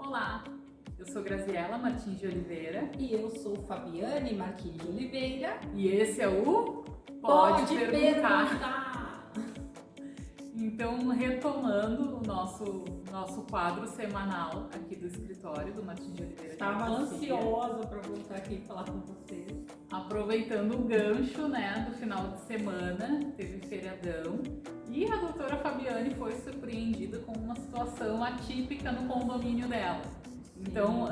Olá, eu sou Graziela Martins de Oliveira E eu sou Fabiane Martins de Oliveira. e esse é o Pode Perguntar. Então, retomando o nosso quadro semanal aqui do escritório do Martins de Oliveira. Estava ansiosa para voltar aqui e falar com vocês. Aproveitando o gancho, do final de semana, teve feriadão e a doutora Fabiane foi surpreendida com uma situação atípica no condomínio dela. Então,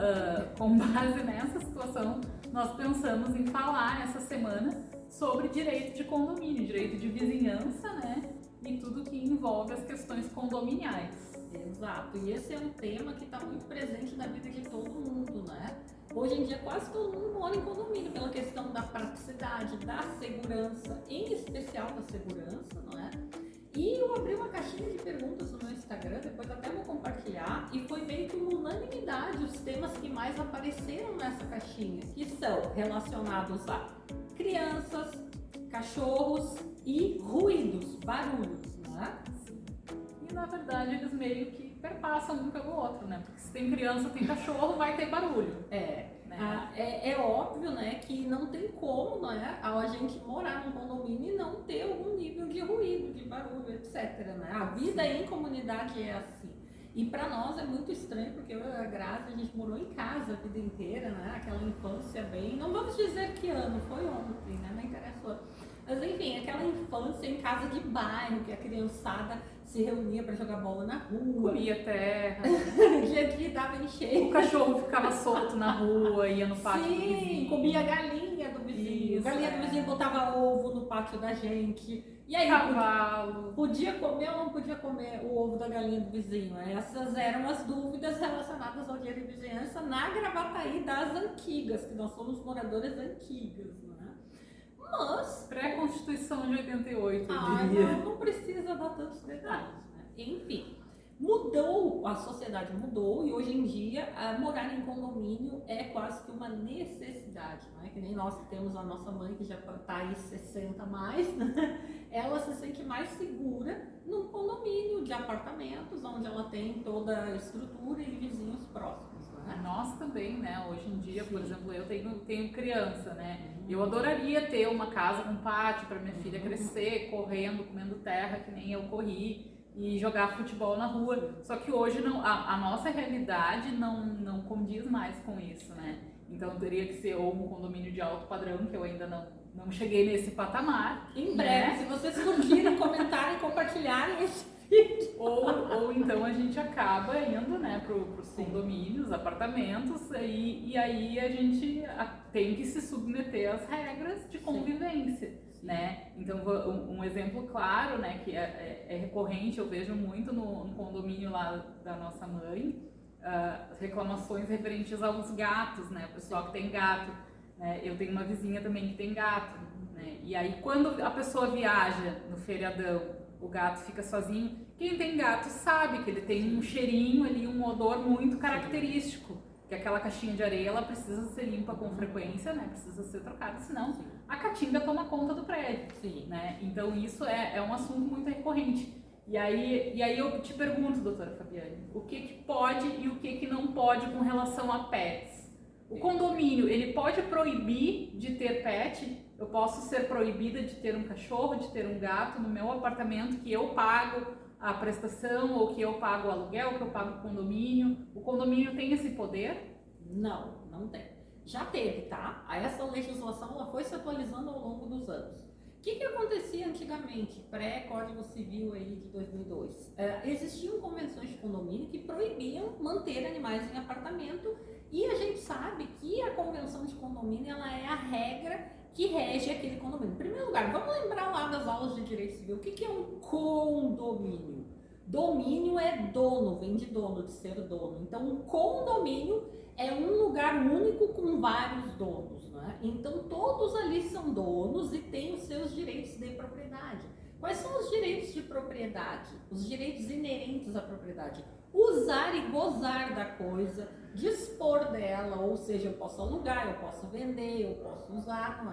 com base nessa situação, nós pensamos em falar essa semana sobre direito de condomínio, direito de vizinhança, e tudo que envolve as questões condominiais. Exato, e esse é um tema que está muito presente na vida de todo mundo, Hoje em dia quase todo mundo mora em condomínio pela questão da praticidade, da segurança, em especial da segurança, E eu abri uma caixinha de perguntas no meu Instagram, depois até vou compartilhar, e foi meio que uma unanimidade os temas que mais apareceram nessa caixinha, que são relacionados a crianças, cachorros e ruídos, barulhos, E na verdade eles meio que perpassam um pelo outro, Porque se tem criança, tem cachorro, vai ter barulho. É óbvio, que não tem como, a gente morar num condomínio e não ter algum nível de ruído, de barulho, etc, A vida em comunidade é assim. E para nós é muito estranho, porque eu e a Grazi, a gente morou em casa a vida inteira, Aquela infância bem... Não vamos dizer que ano, foi ontem, não interessa. Mas enfim, aquela infância em casa de bairro, que a criançada se reunia para jogar bola na rua. Comia terra. Dia que dava enchente. O cachorro ficava solto na rua, ia no pátio do vizinho. Sim, comia a galinha do vizinho. Isso, galinha do vizinho botava ovo no pátio da gente. E aí, cavalo. Podia comer ou não podia comer o ovo da galinha do vizinho? Essas eram as dúvidas relacionadas ao direito de vizinhança na Gravataí das antigas, que nós somos moradores antigas, Mas... Pré-Constituição de 88, eu diria. Não precisa dar tantos detalhes, Enfim, mudou, a sociedade mudou e hoje em dia morar em condomínio é quase que uma necessidade, Que nem nós que temos a nossa mãe que já está aí 60 a mais, Ela se sente mais segura num condomínio de apartamentos, onde ela tem toda a estrutura e vizinhos próximos, Nós também, Hoje em dia, por exemplo, eu tenho criança, Eu adoraria ter uma casa com pátio para minha filha crescer, correndo, comendo terra, que nem eu corri, e jogar futebol na rua. Só que hoje a nossa realidade não condiz mais com isso, Então teria que ser ou um condomínio de alto padrão, que eu ainda não cheguei nesse patamar. Em breve, se vocês curtirem, comentarem, compartilharem esse vídeo. Ou então a gente acaba indo, para os condomínios, apartamentos, e aí a gente tem que se submeter às regras de convivência, Então um exemplo claro, que é recorrente, eu vejo muito no condomínio lá da nossa mãe, reclamações referentes aos gatos, O pessoal que tem gato, Eu tenho uma vizinha também que tem gato, E aí quando a pessoa viaja no feriadão, o gato fica sozinho. Quem tem gato sabe que ele tem um cheirinho ali, um odor muito característico. Que aquela caixinha de areia, ela precisa ser limpa com frequência, Precisa ser trocada, senão a caatinga toma conta do prédio, Então isso é um assunto muito recorrente. E aí eu te pergunto, doutora Fabiane, o que pode e o que não pode com relação a pets? O condomínio, ele pode proibir de ter pet? Eu posso ser proibida de ter um cachorro, de ter um gato no meu apartamento, que eu pago a prestação, ou que eu pago o aluguel, que eu pago o condomínio. O condomínio tem esse poder? Não tem. Já teve, tá? Essa legislação ela foi se atualizando ao longo dos anos. O que acontecia antigamente, pré-Código Civil aí de 2002? Existiam convenções de condomínio que proibiam manter animais em apartamento, e a gente sabe que a convenção de condomínio ela é a regra que rege aquele condomínio. Em primeiro lugar, vamos lembrar lá das aulas de direito civil, o que é um condomínio? Domínio é dono, vem de dono, de ser dono. Então, um condomínio é um lugar único com vários donos, Então, todos ali são donos e têm os seus direitos de propriedade. Quais são os direitos de propriedade? Os direitos inerentes à propriedade. Usar e gozar da coisa, dispor dela, ou seja, eu posso alugar, eu posso vender, eu posso usar,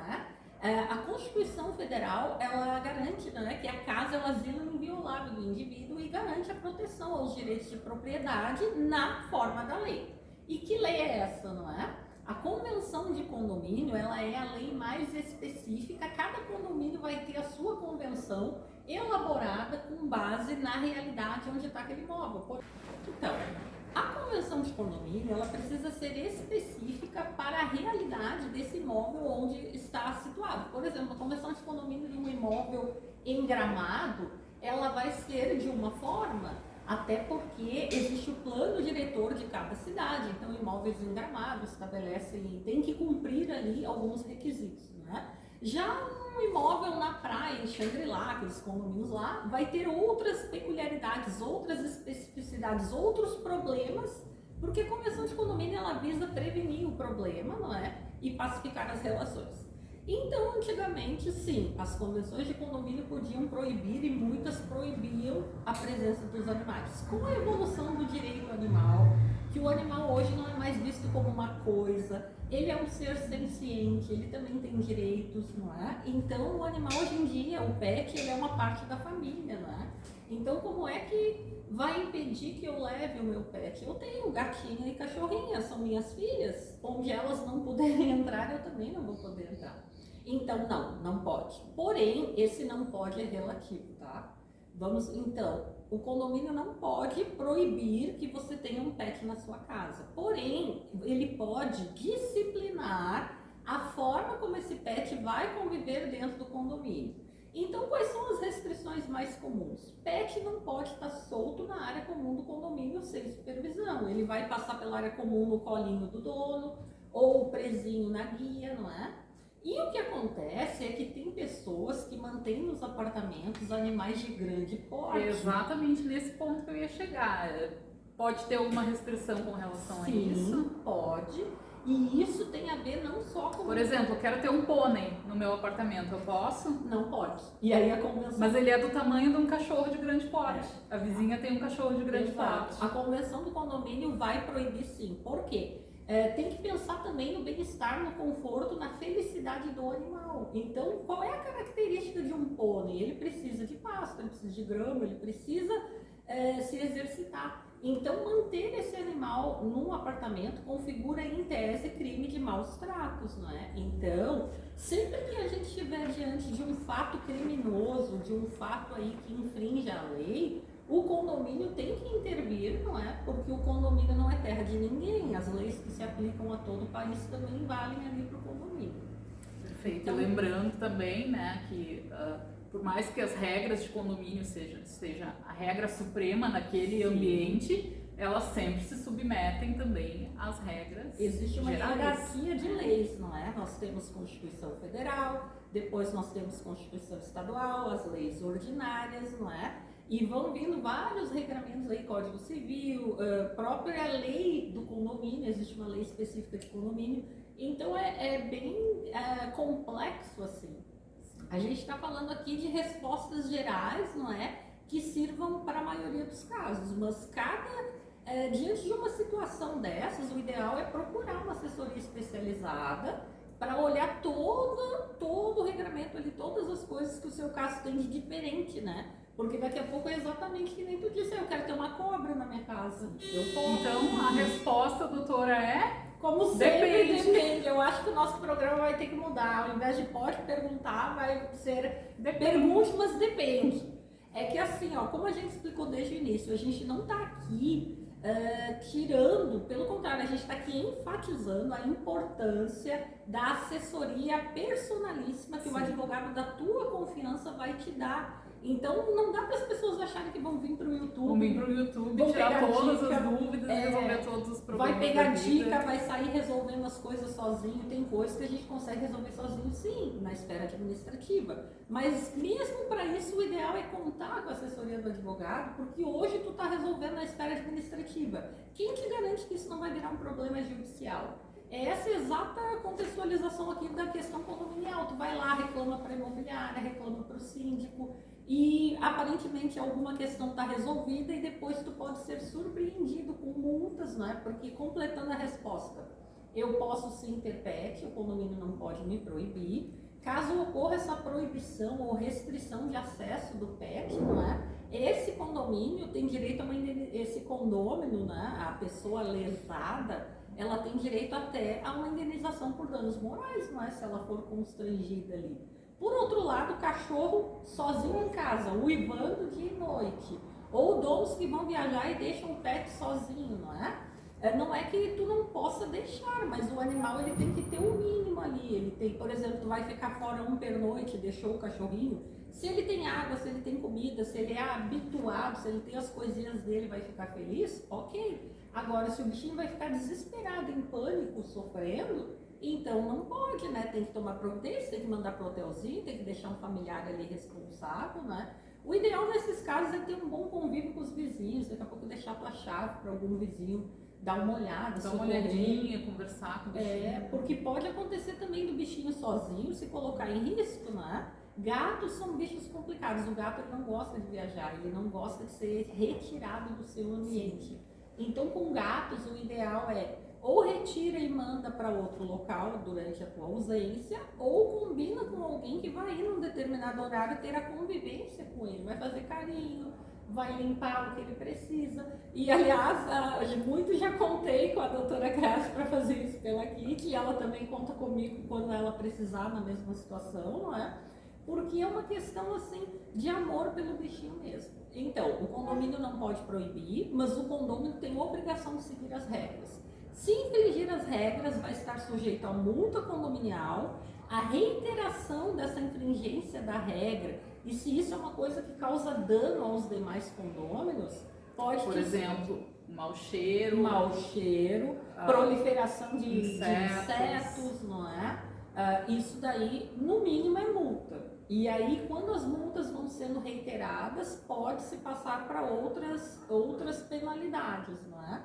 A Constituição Federal, ela garante, né, que a casa é o asilo inviolável do indivíduo e garante a proteção aos direitos de propriedade na forma da lei. E que lei é essa, não é? A Convenção de Condomínio, ela é a lei mais específica, cada condomínio vai ter a sua convenção elaborada com base na realidade onde está aquele imóvel. Então, a convenção de condomínio, ela precisa ser específica para a realidade desse imóvel onde está situado. Por exemplo, a convenção de condomínio de um imóvel em Gramado, ela vai ser de uma forma, até porque existe o plano diretor de cada cidade. Então, imóveis em Gramado estabelecem, tem que cumprir ali alguns requisitos, né? Já um imóvel na praia, em Xangri-Lá, aqueles condomínios lá, vai ter outras peculiaridades, outras especificidades, outros problemas, porque a convenção de condomínio ela visa prevenir o problema, não é? E pacificar as relações. Então, antigamente, sim, as convenções de condomínio podiam proibir e muitas proibiam a presença dos animais. Com a evolução do direito animal, que o animal hoje não é mais visto como uma coisa, ele é um ser senciente, ele também tem direitos, não é? Então, o animal hoje em dia, o pet, ele é uma parte da família, não é? Então, como é que vai impedir que eu leve o meu pet? Eu tenho gatinha e cachorrinha, são minhas filhas, onde elas não puderem entrar, eu também não vou poder entrar. Então, não pode. Porém, esse não pode é relativo, tá? Vamos, então, o condomínio não pode proibir que você tenha um pet na sua casa. Porém, ele pode disciplinar a forma como esse pet vai conviver dentro do condomínio. Então, quais são as restrições mais comuns? Pet não pode estar solto na área comum do condomínio sem supervisão. Ele vai passar pela área comum no colinho do dono ou presinho na guia, não é? E o que acontece é que tem pessoas que mantêm nos apartamentos animais de grande porte. Exatamente nesse ponto que eu ia chegar. Pode ter alguma restrição com relação a Sim, isso? pode. E isso tem a ver não só com... Por exemplo, eu quero ter um pônei no meu apartamento, eu posso? Não pode. E aí a convenção... Mas ele é do tamanho de um cachorro de grande porte. A vizinha tem um cachorro de grande Exato. porte. A convenção do condomínio vai proibir sim. Por quê? Tem que pensar também no bem-estar, no conforto, na felicidade do animal. Então, qual é a característica de um pônei? Ele precisa de pasto, ele precisa de grama, ele precisa se exercitar. Então, manter esse animal num apartamento configura, em tese, crime de maus tratos, não é? Então, sempre que a gente estiver diante de um fato criminoso, de um fato aí que infringe a lei, o condomínio tem que intervir, não é? Porque o condomínio não é terra de ninguém. As leis que se aplicam a todo o país também valem ali para o condomínio. Perfeito. Então, lembrando também, né, que por mais que as regras de condomínio seja a regra suprema naquele sim, ambiente, elas sempre se submetem também às regras. Existe uma gerais. hierarquia de leis, não é? Nós temos Constituição Federal, depois nós temos Constituição Estadual, as leis ordinárias, não é? E vão vindo vários regramentos aí, Código Civil, própria lei do condomínio, existe uma lei específica de condomínio. Então é bem complexo assim. A gente está falando aqui de respostas gerais, não é? Que sirvam para a maioria dos casos, mas diante de uma situação dessas, o ideal é procurar uma assessoria especializada para olhar todo o regramento ali, todas as coisas que o seu caso tem de diferente, né? Porque daqui a pouco é exatamente que nem tu disse, eu quero ter uma cobra na minha casa. Então, a resposta, doutora, é... Como sempre, depende. Eu acho que o nosso programa vai ter que mudar. Ao invés de pode perguntar, vai ser pergunte, mas depende. É que assim, ó, como a gente explicou desde o início, a gente não está aqui tirando, pelo contrário, a gente está aqui enfatizando a importância da assessoria personalíssima que o advogado da tua confiança vai te dar. Então, não dá para as pessoas acharem que vão vir para o YouTube. Vão vir para o YouTube, tirar todas as dúvidas, resolver todos os problemas. Vai pegar dica, vai sair resolvendo as coisas sozinho. Tem coisas que a gente consegue resolver sozinho, sim, na esfera administrativa. Mas mesmo para isso, o ideal é contar com a assessoria do advogado, porque hoje tu está resolvendo na esfera administrativa. Quem te garante que isso não vai virar um problema judicial? É essa exata contextualização aqui da questão condominial. Tu vai lá, reclama para a imobiliária, reclama para o síndico e aparentemente alguma questão está resolvida e depois tu pode ser surpreendido com multas, não é? Porque completando a resposta, eu posso sim ter pet, o condomínio não pode me proibir, caso ocorra essa proibição ou restrição de acesso do pet, não é? Esse condomínio tem direito a esse condômino, né? A pessoa lesada, ela tem direito até a uma indenização por danos morais, não é? Se ela for constrangida ali. Por outro lado, o cachorro sozinho em casa, uivando dia e noite. Ou donos que vão viajar e deixam o pet sozinho, não é? Não é que tu não possa deixar, mas o animal ele tem que ter o mínimo ali. Ele tem, por exemplo, tu vai ficar fora um pernoite, deixou o cachorrinho. Se ele tem água, se ele tem comida, se ele é habituado, se ele tem as coisinhas dele, vai ficar feliz, ok. Agora, se o bichinho vai ficar desesperado, em pânico, sofrendo, então não pode, né? Tem que tomar providência, tem que mandar pro hotelzinho, tem que deixar um familiar ali responsável, né? O ideal nesses casos é ter um bom convívio com os vizinhos, daqui a pouco deixar a tua chave para algum vizinho dar uma olhada, dar uma olhadinha, conversar com o bichinho. Porque pode acontecer também do bichinho sozinho se colocar em risco, né? Gatos são bichos complicados, o gato ele não gosta de viajar, ele não gosta de ser retirado do seu ambiente. Então com gatos o ideal é ou retira e manda para outro local durante a tua ausência, ou combina com alguém que vai ir num determinado horário ter a convivência com ele, vai fazer carinho, vai limpar o que ele precisa. E aliás, muito já contei com a doutora Graça para fazer isso pela Kitty, e ela também conta comigo quando ela precisar na mesma situação, não é? Porque é uma questão assim de amor pelo bichinho mesmo. Então, o condomínio não pode proibir, mas o condomínio tem obrigação de seguir as regras. Se infringir as regras, vai estar sujeito a multa condominial, a reiteração dessa infringência da regra, e se isso é uma coisa que causa dano aos demais condôminos, pode por exemplo, mau cheiro, proliferação de insetos, não é? Isso daí, no mínimo, é multa. E aí, quando as multas vão sendo reiteradas, pode-se passar para outras penalidades, não é?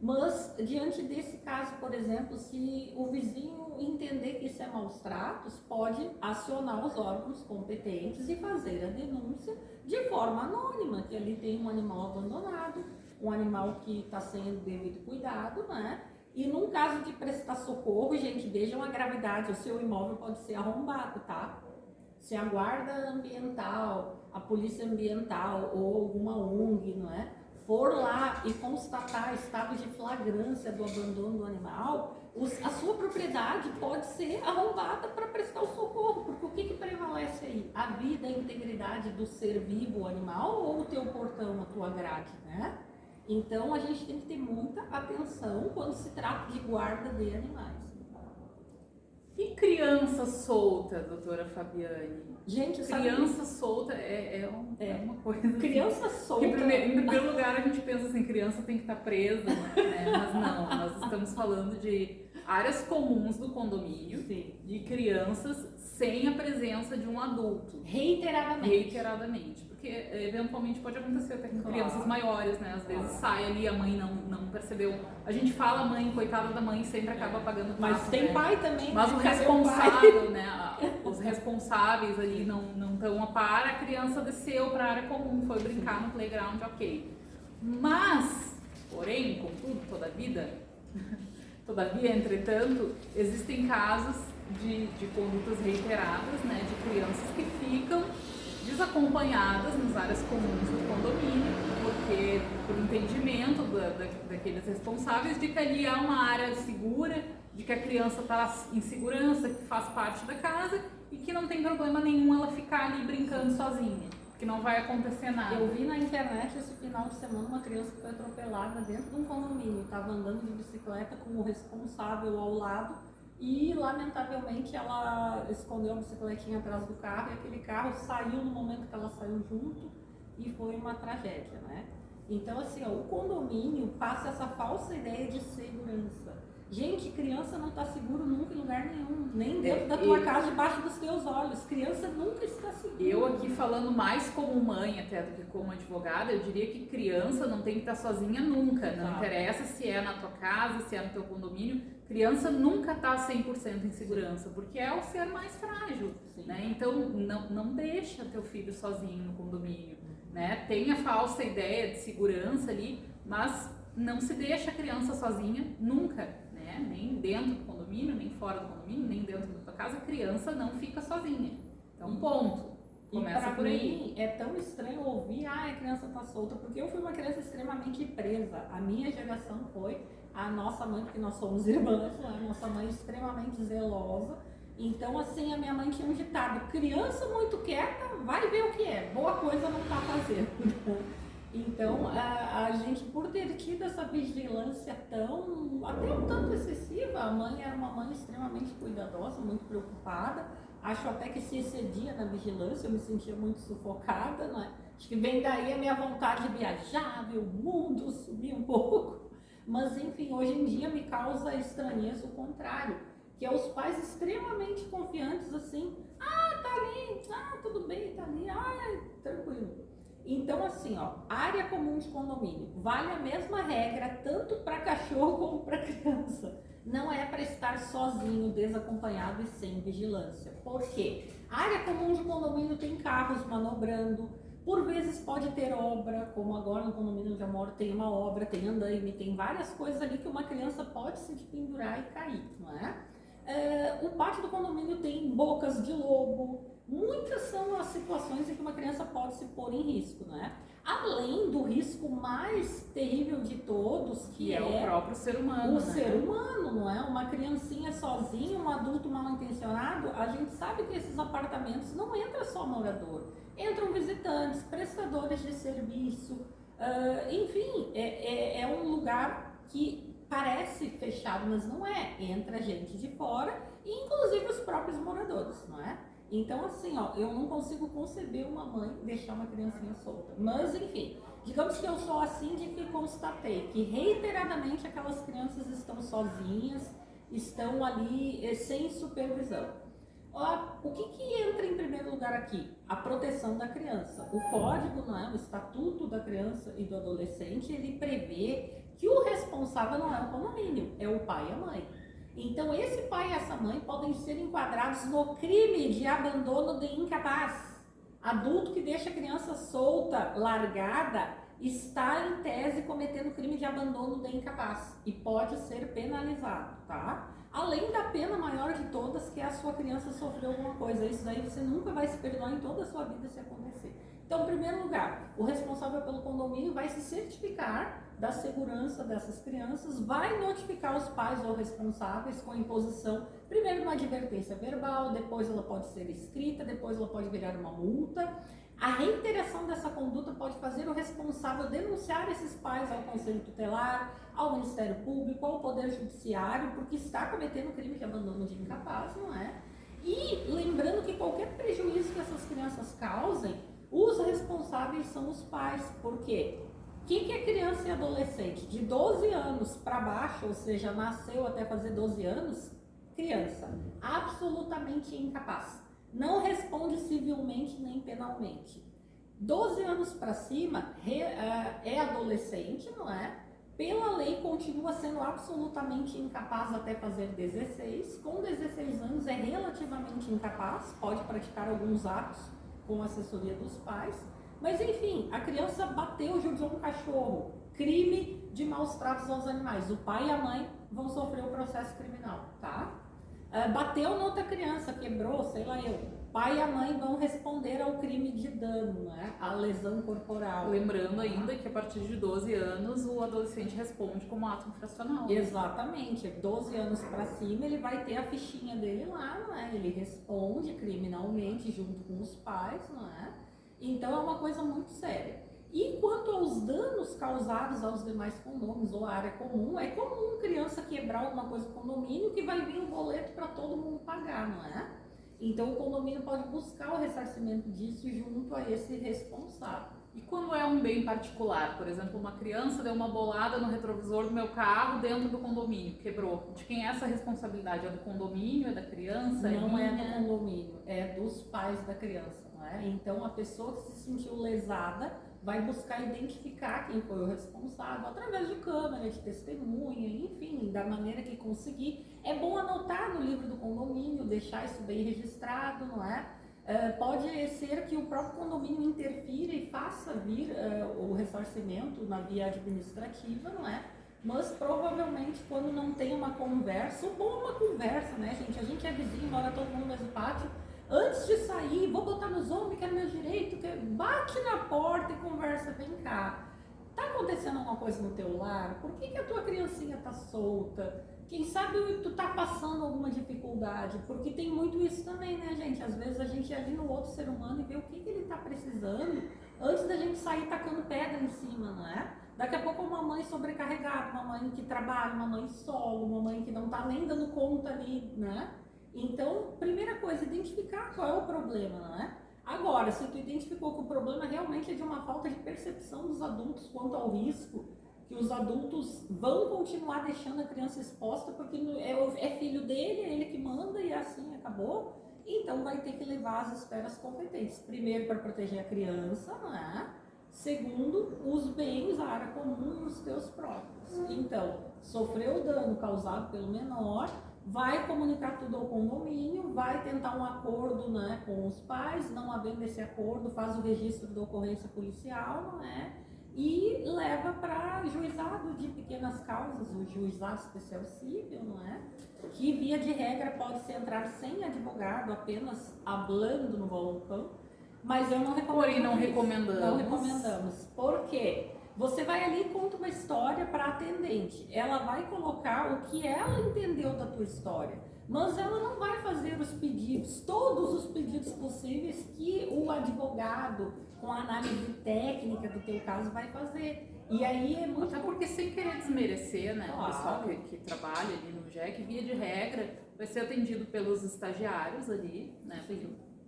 Mas, diante desse caso, por exemplo, se o vizinho entender que isso é maus tratos, pode acionar os órgãos competentes e fazer a denúncia de forma anônima, que ali tem um animal abandonado, um animal que está sem o devido cuidado, né? E num caso de prestar socorro, gente, vejam a gravidade, o seu imóvel pode ser arrombado, tá? Se a guarda ambiental, a polícia ambiental ou alguma ONG, não é? For lá e constatar estado de flagrância do abandono do animal, a sua propriedade pode ser arrombada para prestar o socorro, porque o que prevalece aí? A vida e a integridade do ser vivo, o animal, ou o teu portão, a tua grade, né? Então a gente tem que ter muita atenção quando se trata de guarda de animais. E criança solta, doutora Fabiane? Gente, criança solta é uma coisa. Criança assim, solta. Em primeiro lugar, a gente pensa assim: criança tem que estar presa, né? Mas não, nós estamos falando de áreas comuns do condomínio, sim, de crianças sem a presença de um adulto. Reiteradamente. Porque eventualmente pode acontecer até com crianças maiores, né? Às vezes sai ali, a mãe não percebeu. A gente fala mãe, coitada da mãe, sempre acaba pagando pato. Mas tem né? pai também. Mas o responsável, né? Os responsáveis ali não estão a par, a criança desceu para a área comum, foi brincar no playground, ok. Mas, porém, contudo, todavia, entretanto, existem casos de condutas reiteradas, né? De crianças que ficam desacompanhadas nas áreas comuns do condomínio, porque por entendimento daqueles responsáveis de que ali há uma área segura, de que a criança está em segurança, que faz parte da casa e que não tem problema nenhum ela ficar ali brincando sozinha, que não vai acontecer nada. Eu vi na internet esse final de semana uma criança que foi atropelada dentro de um condomínio, estava andando de bicicleta com o responsável ao lado, e lamentavelmente ela escondeu a bicicletinha atrás do carro e aquele carro saiu no momento que ela saiu junto e foi uma tragédia, né? Então assim, o condomínio passa essa falsa ideia de segurança. Gente, criança não está seguro nunca em lugar nenhum, nem dentro da tua casa, debaixo dos teus olhos. Criança nunca está segura. Eu aqui falando mais como mãe até do que como advogada, eu diria que criança não tem que estar sozinha nunca. Não interessa se é na tua casa, se é no teu condomínio. Criança nunca está 100% em segurança, porque é o ser mais frágil, né? Então não deixa teu filho sozinho no condomínio, né? Tem a falsa ideia de segurança ali, mas não se deixa a criança sozinha nunca, né? Nem dentro do condomínio, nem fora do condomínio, nem dentro da tua casa, a criança não fica sozinha. Então, ponto. Começa por aí. Mim, é tão estranho ouvir, a criança tá solta, porque eu fui uma criança extremamente presa. A minha geração foi a nossa mãe, porque nós somos irmãs, né? A nossa mãe extremamente zelosa. Então, assim, a minha mãe tinha um ditado: criança muito quieta, vai ver o que é, boa coisa não tá fazendo. Então, a gente, por ter tido essa vigilância até um tanto excessiva, a mãe era uma mãe extremamente cuidadosa, muito preocupada. Acho até que se excedia na vigilância, eu me sentia muito sufocada, né? Acho que vem daí a minha vontade de viajar, ver o mundo, subir um pouco. Mas, enfim, hoje em dia me causa estranheza o contrário, que é os pais extremamente confiantes, assim: tá ali, tudo bem, tá ali, tranquilo. Então, assim, área comum de condomínio, vale a mesma regra tanto para cachorro como para criança. Não é para estar sozinho, desacompanhado e sem vigilância. Por quê? A área comum de condomínio tem carros manobrando, por vezes pode ter obra, como agora no condomínio onde eu moro tem uma obra, tem andaime, tem várias coisas ali que uma criança pode se pendurar e cair, não é? O pátio do condomínio tem bocas de lobo. Muitas são as situações em que uma criança pode se pôr em risco, né? Além do risco mais terrível de todos, que é o próprio ser humano. O ser humano, não é? Uma criancinha sozinha, um adulto mal intencionado, a gente sabe que esses apartamentos não entra só morador, entram visitantes, prestadores de serviço, enfim, é um lugar que parece fechado, mas não é. Entra gente de fora, inclusive os próprios moradores, não é? Então, assim, eu não consigo conceber uma mãe deixar uma criancinha solta. Mas, enfim, digamos que eu sou a síndica que constatei que reiteradamente aquelas crianças estão sozinhas, estão ali sem supervisão. O que entra em primeiro lugar aqui? A proteção da criança. O código, não é? O Estatuto da Criança e do Adolescente, ele prevê que o responsável não é o condomínio, é o pai e a mãe. Então, esse pai e essa mãe podem ser enquadrados no crime de abandono de incapaz. Adulto que deixa a criança solta, largada, está em tese cometendo crime de abandono de incapaz e pode ser penalizado, tá? Além da pena maior de todas, que é a sua criança sofreu alguma coisa. Isso daí você nunca vai se perdoar em toda a sua vida se acontecer. Então, em primeiro lugar, o responsável pelo condomínio vai se certificar da segurança dessas crianças, vai notificar os pais ou responsáveis com a imposição, primeiro uma advertência verbal, depois ela pode ser escrita, depois ela pode virar uma multa. A reiteração dessa conduta pode fazer o responsável denunciar esses pais ao Conselho Tutelar, ao Ministério Público, ao Poder Judiciário, porque está cometendo crime de abandono de incapaz, não é? E lembrando que qualquer prejuízo que essas crianças causem, os responsáveis são os pais. Por quê? O que é criança e adolescente? De 12 anos para baixo, ou seja, nasceu até fazer 12 anos, criança absolutamente incapaz. Não responde civilmente nem penalmente. 12 anos para cima é adolescente, não é? Pela lei continua sendo absolutamente incapaz até fazer 16. Com 16 anos é relativamente incapaz, pode praticar alguns atos com assessoria dos pais. Mas enfim, a criança bateu, judiou um cachorro, crime de maus tratos aos animais. O pai e a mãe vão sofrer o processo criminal, tá? Bateu noutra criança, quebrou, sei lá eu. Pai e a mãe vão responder ao crime de dano, né? A lesão corporal. Lembrando ainda que a partir de 12 anos o adolescente responde como ato infracional. Exatamente, 12 anos para cima ele vai ter a fichinha dele lá, não é? Ele responde criminalmente junto com os pais, não é? Então é uma coisa muito séria. E quanto aos danos causados aos demais condôminos ou à área comum, é comum criança quebrar alguma coisa no condomínio que vai vir um boleto para todo mundo pagar, não é? Então o condomínio pode buscar o ressarcimento disso junto a esse responsável. E quando é um bem particular, por exemplo, uma criança deu uma bolada no retrovisor do meu carro dentro do condomínio, quebrou. De quem é essa responsabilidade? É do condomínio? É da criança? Não é do condomínio, é dos pais da criança, não é? Então a pessoa que se sentiu lesada vai buscar identificar quem foi o responsável através de câmera, de testemunha, enfim, da maneira que conseguir. É bom anotar no livro do condomínio, deixar isso bem registrado, não é? Pode ser que o próprio condomínio interfira e faça vir o ressarcimento na via administrativa, não é? Mas provavelmente quando não tem uma conversa, o bom é uma conversa, né, gente? A gente é vizinho, mora todo mundo no mesmo pátio. Antes de sair, vou botar nos ombros, quero meu direito, bate na porta e conversa, vem cá. Tá acontecendo alguma coisa no teu lar? Por que a tua criancinha tá solta? Quem sabe tu tá passando alguma dificuldade? Porque tem muito isso também, né, gente? Às vezes a gente ali no outro ser humano e vê o que ele tá precisando antes da gente sair tacando pedra em cima, não é? Daqui a pouco uma mãe sobrecarregada, uma mãe que trabalha, uma mãe solo, uma mãe que não tá nem dando conta ali, né? Então, primeira coisa, identificar qual é o problema, não é? Agora, se tu identificou que o problema realmente é de uma falta de percepção dos adultos quanto ao risco, que os adultos vão continuar deixando a criança exposta porque é filho dele, é ele que manda e assim acabou, então vai ter que levar as esferas competentes. Primeiro, para proteger a criança, não é? Segundo, os bens, a área comum, os teus próprios. Então, sofreu o dano causado pelo menor, vai comunicar tudo ao condomínio, vai tentar um acordo, né, com os pais, não havendo esse acordo, faz o registro da ocorrência policial, não é? E leva para juizado de pequenas causas, o juizado especial civil, não é? Que via de regra pode se entrar sem advogado, apenas hablando no balcão, mas eu não recomendo. Porém, não recomendamos. Não recomendamos. Por quê? Você vai ali e conta uma história para a atendente. Ela vai colocar o que ela entendeu da tua história, mas ela não vai fazer os pedidos, todos os pedidos possíveis que o advogado, com a análise técnica do teu caso, vai fazer. E aí é muito... Até porque, sem querer desmerecer, né, Claro. o pessoal que trabalha ali no JEC, via de regra, vai ser atendido pelos estagiários ali, né?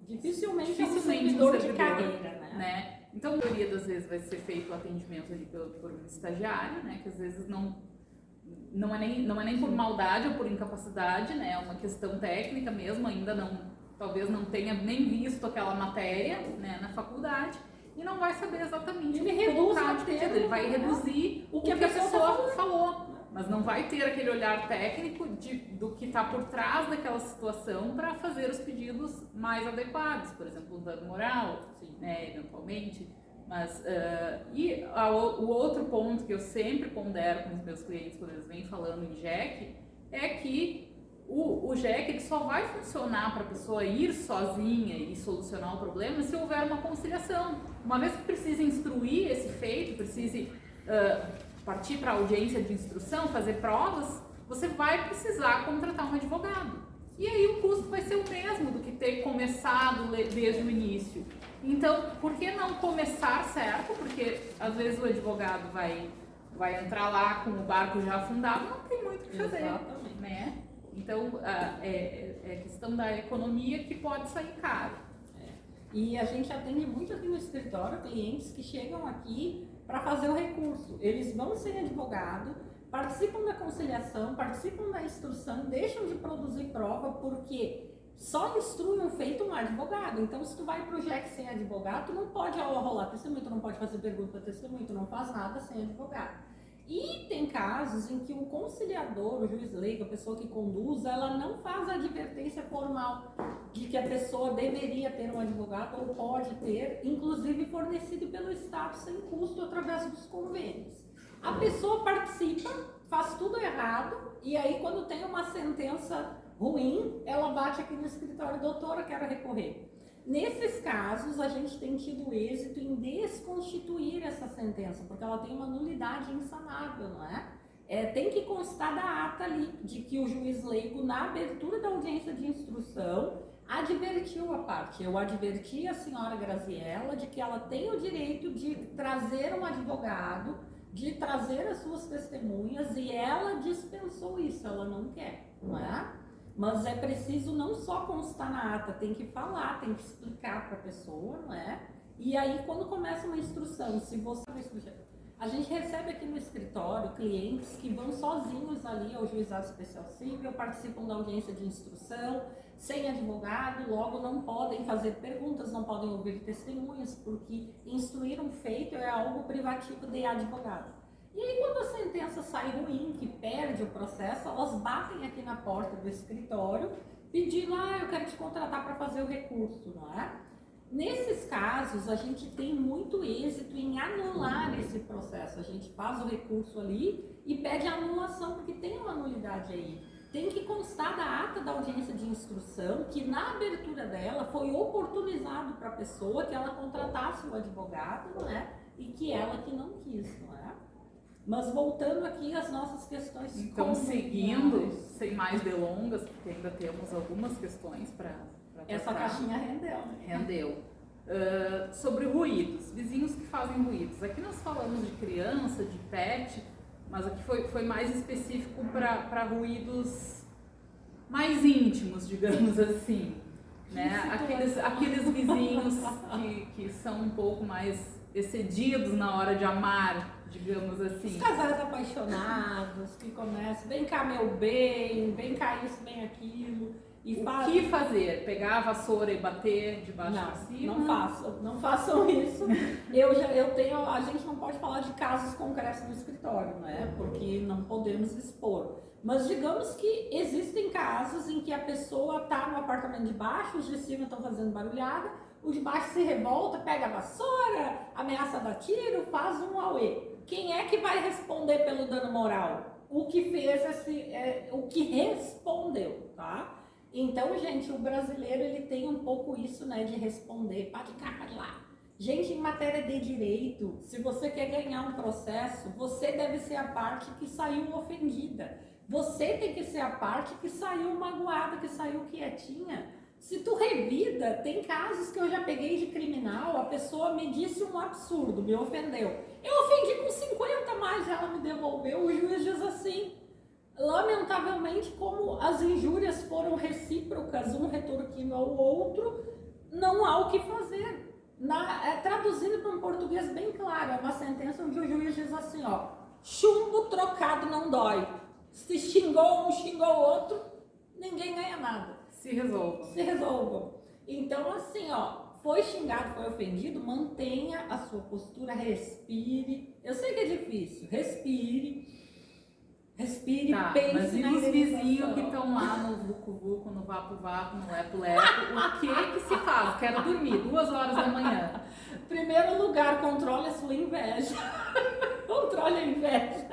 Dificilmente é um servidor de carreira, né? Então, a maioria das vezes vai ser feito o atendimento ali por um estagiário, né? Que às vezes não é nem por maldade ou por incapacidade, né? É uma questão técnica mesmo, ainda talvez não tenha nem visto aquela matéria, né, na faculdade e não vai saber exatamente ele reduz ele vai reduzir o que a pessoa falou. Mas não vai ter aquele olhar técnico do que está por trás daquela situação para fazer os pedidos mais adequados, por exemplo, o dano moral, né, eventualmente. Mas, o outro ponto que eu sempre pondero com os meus clientes quando eles vêm falando em JEC é que o JEC ele só vai funcionar para a pessoa ir sozinha e solucionar o problema se houver uma conciliação. Uma vez que precise instruir esse feito, precise partir para a audiência de instrução, fazer provas, você vai precisar contratar um advogado. E aí o custo vai ser o mesmo do que ter começado desde o início. Então, por que não começar certo? Porque às vezes o advogado vai entrar lá com o barco já afundado, não tem muito o que fazer. Exatamente. Né? Então, é questão da economia que pode sair caro. E a gente atende muito aqui no escritório clientes que chegam aqui para fazer o recurso. Eles vão sem advogado, participam da conciliação, participam da instrução, deixam de produzir prova porque só instrui um feito um advogado. Então, se tu vai para o JEC sem advogado, tu não pode rolar testemunho, tu não pode fazer pergunta para testemunho, tu não faz nada sem advogado. E tem casos em que o conciliador, o juiz leigo, a pessoa que conduz, ela não faz a advertência formal de que a pessoa deveria ter um advogado ou pode ter, inclusive fornecido pelo Estado sem custo através dos convênios. A pessoa participa, faz tudo errado e aí quando tem uma sentença ruim, ela bate aqui no escritório, doutora, quero recorrer. Nesses casos, a gente tem tido êxito em desconstituir essa sentença, porque ela tem uma nulidade insanável, não é? Tem que constar da ata ali, de que o juiz leigo, na abertura da audiência de instrução, advertiu a parte. Eu adverti a senhora Graziella de que ela tem o direito de trazer um advogado, de trazer as suas testemunhas, e ela dispensou isso, ela não quer, não é? Mas é preciso não só constar na ata, tem que falar, tem que explicar para a pessoa, não é? E aí, quando começa uma instrução, se você... A gente recebe aqui no escritório clientes que vão sozinhos ali ao juizado especial civil, participam da audiência de instrução, sem advogado, logo não podem fazer perguntas, não podem ouvir testemunhas, porque instruir um feito é algo privativo de advogado. E aí, quando a sentença sai ruim, que perde o processo, elas batem aqui na porta do escritório, pedindo, eu quero te contratar para fazer o recurso, não é? Nesses casos, a gente tem muito êxito em anular esse processo. A gente faz o recurso ali e pede a anulação, porque tem uma nulidade aí. Tem que constar da ata da audiência de instrução que na abertura dela foi oportunizado para a pessoa que ela contratasse o advogado, não é? E que ela que não quis, não é? Mas voltando aqui às nossas questões. Então, seguindo, sem mais delongas, porque ainda temos algumas questões para essa caixinha rendeu, né? Rendeu. Sobre ruídos, vizinhos que fazem ruídos. Aqui nós falamos de criança, de pet, mas aqui foi mais específico para ruídos mais íntimos, digamos assim. Né? Aqueles vizinhos que são um pouco mais excedidos na hora de amar, digamos assim. Os casais apaixonados que começam, vem cá meu bem, vem cá isso, vem aquilo. E o que fazer? Pegar a vassoura e bater de baixo para cima? Não façam isso. A gente não pode falar de casos concretos no escritório, né? Porque não podemos expor. Mas digamos que existem casos em que a pessoa está no apartamento de baixo, os de cima estão fazendo barulhada, o de baixo se revolta, pega a vassoura, ameaça dar tiro, faz um auê. Quem é que vai responder pelo dano moral? O que fez o que respondeu, tá? Então, gente, o brasileiro ele tem um pouco isso, né, de responder, pá de cá, pá de lá. Gente, em matéria de direito, se você quer ganhar um processo, você deve ser a parte que saiu ofendida. Você tem que ser a parte que saiu magoada, que saiu quietinha. Se tu revida, tem casos que eu já peguei de criminal, a pessoa me disse um absurdo, me ofendeu. Eu ofendi com 50 mais, ela me devolveu, o juiz diz assim. Lamentavelmente, como as injúrias foram recíprocas, um retorquindo ao outro, não há o que fazer. Traduzindo para um português bem claro, é uma sentença onde o juiz diz assim, ó, chumbo trocado não dói. Se xingou um, xingou o outro, ninguém ganha nada. Se resolvam. Então, assim, ó, foi xingado, foi ofendido, mantenha a sua postura, respire. Eu sei que é difícil, respire, pense. Mas e os vizinhos que estão lá no vucu-vucu, no vapo-vapo, no lepo-lepo, o que se faz? Quero dormir, 2 horas da manhã. Primeiro lugar, controle a sua inveja. Controle a inveja.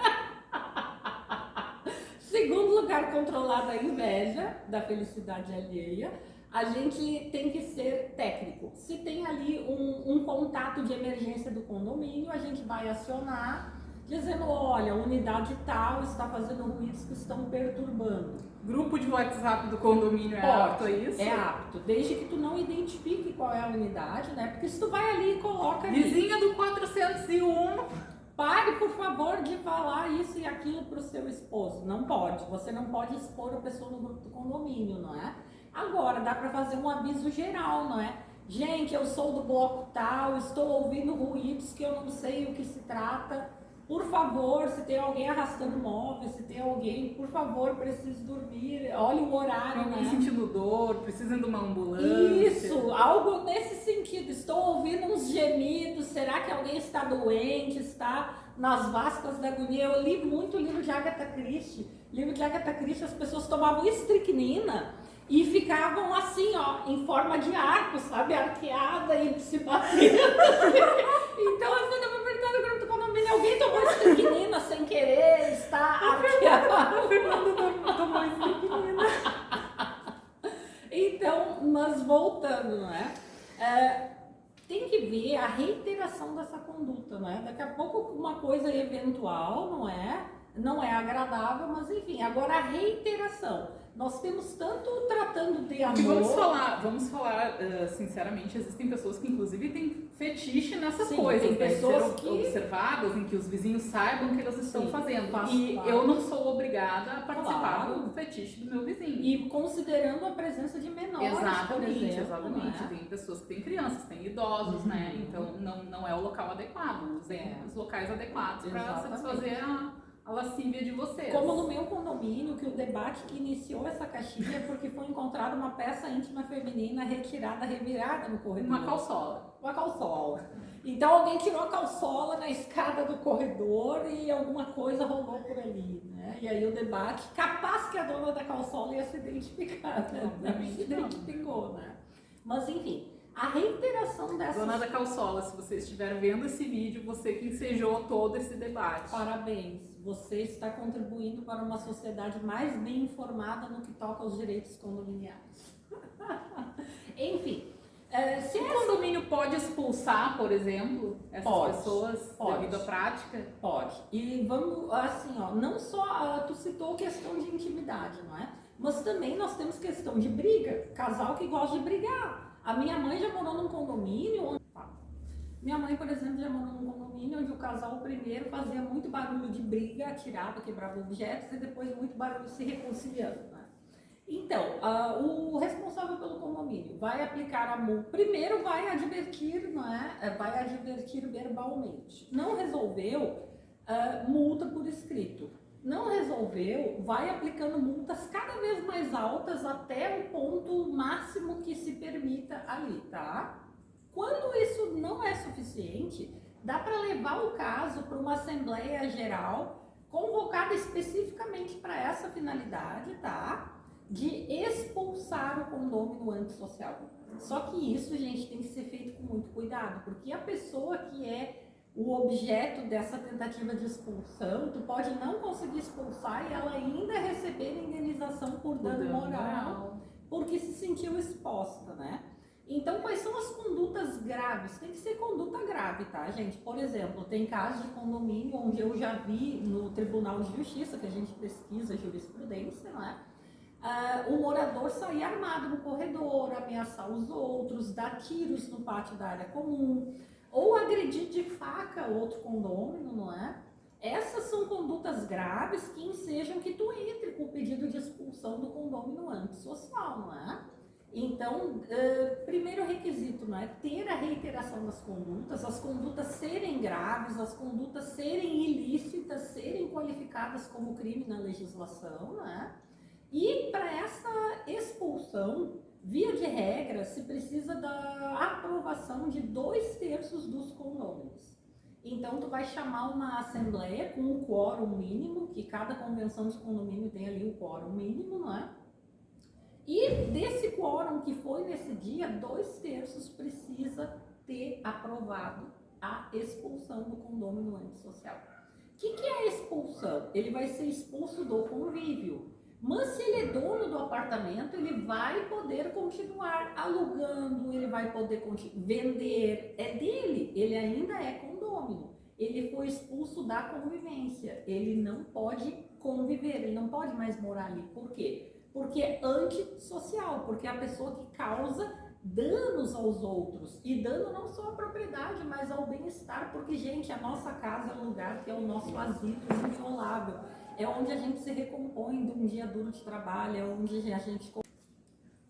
Segundo lugar, controlar a inveja da felicidade alheia. A gente tem que ser técnico. Se tem ali um contato de emergência do condomínio, a gente vai acionar dizendo, olha, a unidade tal está fazendo ruídos que estão perturbando. Grupo de WhatsApp do condomínio apto a isso? É apto, desde que tu não identifique qual é a unidade, né? Porque se tu vai ali e coloca ali... Vizinha do 401... Pare, por favor, de falar isso e aquilo para o seu esposo. Não pode. Você não pode expor a pessoa no grupo do condomínio, não é? Agora, dá para fazer um aviso geral, não é? Gente, eu sou do bloco tal, estou ouvindo ruídos que eu não sei o que se trata. Por favor, se tem alguém arrastando móveis, se tem alguém, por favor, preciso dormir. Olha o horário, alguém né? sentindo dor, precisam de uma ambulância. Isso, algo nesse sentido. Estou ouvindo uns gemidos. Será que alguém está doente? Está nas vascas da agonia? Eu li muito livro de Agatha Christie. Livro de Agatha Christie, as pessoas tomavam estricnina e ficavam assim, ó, em forma de arco, sabe? Arqueada e se batendo. Então, eu estava apertando o grupo do condomínio. Alguém tomou estricnina sem querer, está arqueada. O Fernando tomou estricnina. Então, mas voltando, não é? Tem que ver a reiteração dessa conduta, não é? Daqui a pouco uma coisa eventual, não é? Não é agradável, mas enfim, agora a reiteração. Nós temos tanto tratando de amor... E vamos falar sinceramente, existem pessoas que inclusive têm fetiche nessas coisas, tem pessoas que... observadas, em que os vizinhos saibam o que elas estão fazendo. E claro. Eu não sou obrigada a participar do fetiche do meu vizinho. E considerando a presença de menores, por exemplo, exatamente. Né? Tem pessoas que têm crianças, tem idosos, né? Então não é o local adequado, os locais adequados para satisfazer a lascívia de vocês. Como no meu condomínio, que o debate que iniciou essa caixinha porque foi encontrada uma peça íntima feminina revirada no corredor. Uma calçola. Uma calçola. Então alguém tirou a calçola na escada do corredor e alguma coisa rolou por ali, né? E aí o debate, capaz que a dona da calçola ia se identificar, né? Não se identificou, né? Mas enfim, A reiteração dessas... Dona da Calçola, se você estiver vendo esse vídeo, você que ensejou todo esse debate. Parabéns, você está contribuindo para uma sociedade mais bem informada no que toca aos direitos condominiais. Enfim, se o condomínio pode expulsar, por exemplo, essas pessoas devido à prática? Pode. E vamos, assim, ó, não só, tu citou questão de intimidade, não é? Mas também nós temos questão de briga, casal que gosta de brigar. A minha mãe já morou num condomínio onde... Minha mãe, por exemplo, já morou num condomínio onde o casal primeiro fazia muito barulho de briga, atirava, quebrava objetos e depois muito barulho se reconciliando, né? Então, o responsável pelo condomínio vai aplicar a multa. Primeiro vai advertir, não é? Vai advertir verbalmente. Não resolveu, multa por escrito. Não resolveu, vai aplicando multas cada vez mais altas até o ponto máximo que se permita ali, tá? Quando isso não é suficiente, dá para levar o caso para uma Assembleia Geral convocada especificamente para essa finalidade, tá? De expulsar o condômino antissocial. Só que isso, gente, tem que ser feito com muito cuidado, porque a pessoa que é o objeto dessa tentativa de expulsão, tu pode não conseguir expulsar e ela ainda receber indenização por dano moral, porque se sentiu exposta, né? Então, quais são as condutas graves? Tem que ser conduta grave, tá, gente? Por exemplo, tem casos de condomínio onde eu já vi no Tribunal de Justiça, que a gente pesquisa jurisprudência, não é? O morador sair armado no corredor, ameaçar os outros, dar tiros no pátio da área comum, ou agredir de faca outro condômino, não é? Essas são condutas graves que ensejam que tu entre com o pedido de expulsão do condômino antissocial, não é? Então, primeiro requisito, não é? Ter a reiteração das condutas, as condutas serem graves, as condutas serem ilícitas, serem qualificadas como crime na legislação, não é? E para essa expulsão, via de regra, se precisa da aprovação de 2/3 dos condôminos. Então, tu vai chamar uma assembleia com um quórum mínimo, que cada convenção de condomínio tem ali o quórum mínimo, não é? E desse quórum que foi nesse dia, 2/3 precisa ter aprovado a expulsão do condômino antissocial. O que é a expulsão? Ele vai ser expulso do convívio. Mas se ele é dono do apartamento, ele vai poder continuar alugando, ele vai poder vender, é dele, ele ainda é condômino. Ele foi expulso da convivência, ele não pode conviver, ele não pode mais morar ali. Por quê? Porque é antissocial, porque é a pessoa que causa danos aos outros, e dano não só à propriedade, mas ao bem-estar, porque, gente, a nossa casa é um lugar que é o nosso asilo inviolável. É onde a gente se recompõe de um dia duro de trabalho, é onde a gente...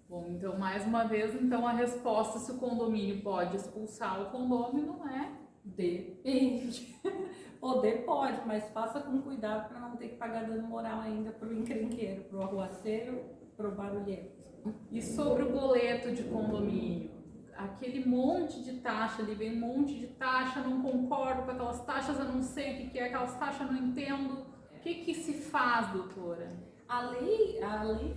Bom, então, mais uma vez, então, a resposta se o condomínio pode expulsar o condômino é... Depende. Poder pode, mas faça com cuidado para não ter que pagar dano moral ainda pro encrenqueiro, pro arruaceiro, pro barulheiro. E sobre o boleto de condomínio? Aquele monte de taxa ali, vem um monte de taxa, não concordo com aquelas taxas, eu não sei o que é aquelas taxas, não entendo. O que se faz, doutora? A lei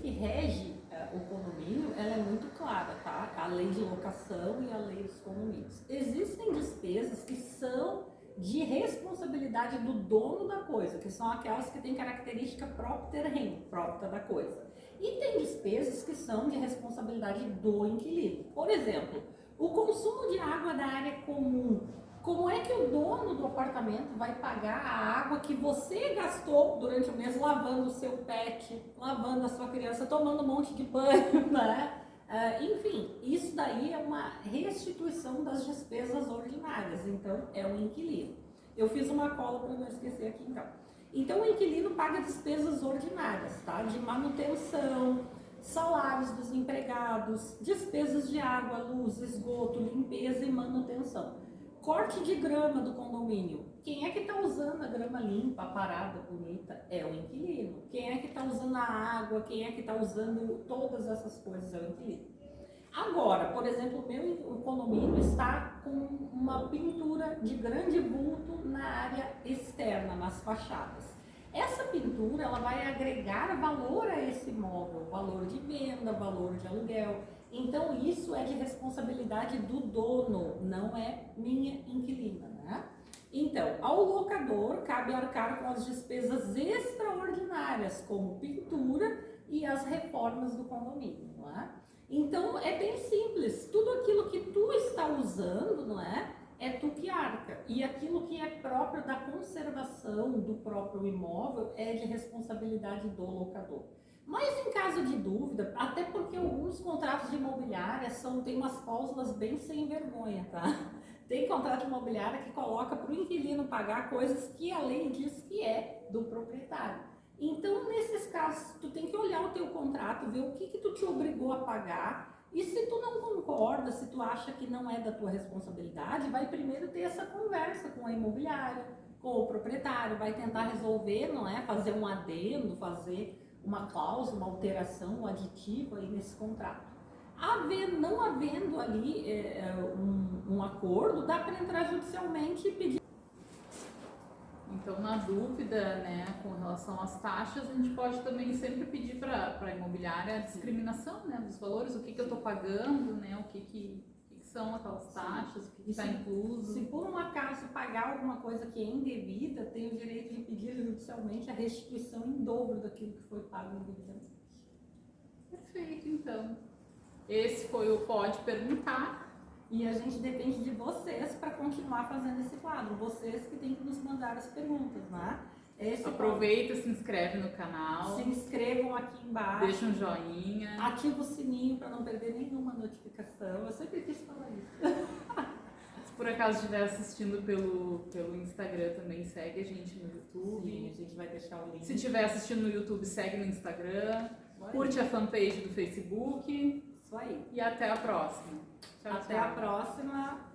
que rege o condomínio, ela é muito clara, tá? A lei de locação e a lei dos condomínios. Existem despesas que são de responsabilidade do dono da coisa, que são aquelas que têm característica própria terreno, própria da coisa. E tem despesas que são de responsabilidade do inquilino. Por exemplo, o consumo de água da área comum. Como é que o dono do apartamento vai pagar a água que você gastou durante o mês lavando o seu pet, lavando a sua criança, tomando um monte de banho, né? Enfim, isso daí é uma restituição das despesas ordinárias, então é um inquilino. Eu fiz uma cola para não esquecer aqui então. Então o inquilino paga despesas ordinárias, tá? De manutenção, salários dos empregados, despesas de água, luz, esgoto, limpeza e manutenção. Corte de grama do condomínio. Quem é que está usando a grama limpa, parada, bonita? É o inquilino. Quem é que está usando a água? Quem é que está usando todas essas coisas? É o inquilino. Agora, por exemplo, o condomínio está com uma pintura de grande vulto na área externa, nas fachadas. Essa pintura ela vai agregar valor a esse imóvel, valor de venda, valor de aluguel. Então, isso é de responsabilidade do dono, não é minha inquilina, né? Então, ao locador cabe arcar com as despesas extraordinárias, como pintura e as reformas do condomínio, não é? Então, é bem simples, tudo aquilo que tu está usando, não é? É tu que arca. E aquilo que é próprio da conservação do próprio imóvel é de responsabilidade do locador. Mas em caso de dúvida, até porque alguns contratos de imobiliária tem umas cláusulas bem sem vergonha, tá? Tem contrato de imobiliária que coloca para o inquilino pagar coisas que a lei diz que é do proprietário. Então, nesses casos, tu tem que olhar o teu contrato, ver o que tu te obrigou a pagar. E se tu não concorda, se tu acha que não é da tua responsabilidade, vai primeiro ter essa conversa com a imobiliária, com o proprietário, vai tentar resolver, não é? Fazer um adendo, fazer uma cláusula, uma alteração, um aditivo aí nesse contrato. Não havendo ali um acordo, dá para entrar judicialmente e pedir. Então, na dúvida, né, com relação às taxas, a gente pode também sempre pedir para a imobiliária a discriminação, né, dos valores, o que eu estou pagando, né, o que são aquelas taxas, o que está incluso. Se por um acaso pagar alguma coisa que é indevida, tem o direito de pedir judicialmente a restituição em dobro daquilo que foi pago indevidamente. Perfeito, então. Esse foi o Pode Perguntar. E a gente depende de vocês para continuar fazendo esse quadro. Vocês que têm que nos mandar as perguntas, né? Aproveita, se inscreve no canal. Se inscrevam aqui embaixo. Deixa um joinha. Ativa o sininho para não perder nenhuma notificação. Eu sempre quis falar isso. Se por acaso estiver assistindo pelo Instagram, também segue a gente no YouTube. Sim, a gente vai deixar o link. Se estiver assistindo no YouTube, segue no Instagram. Curte a fanpage do Facebook. Isso aí. E até a próxima. Tchau, Até a próxima.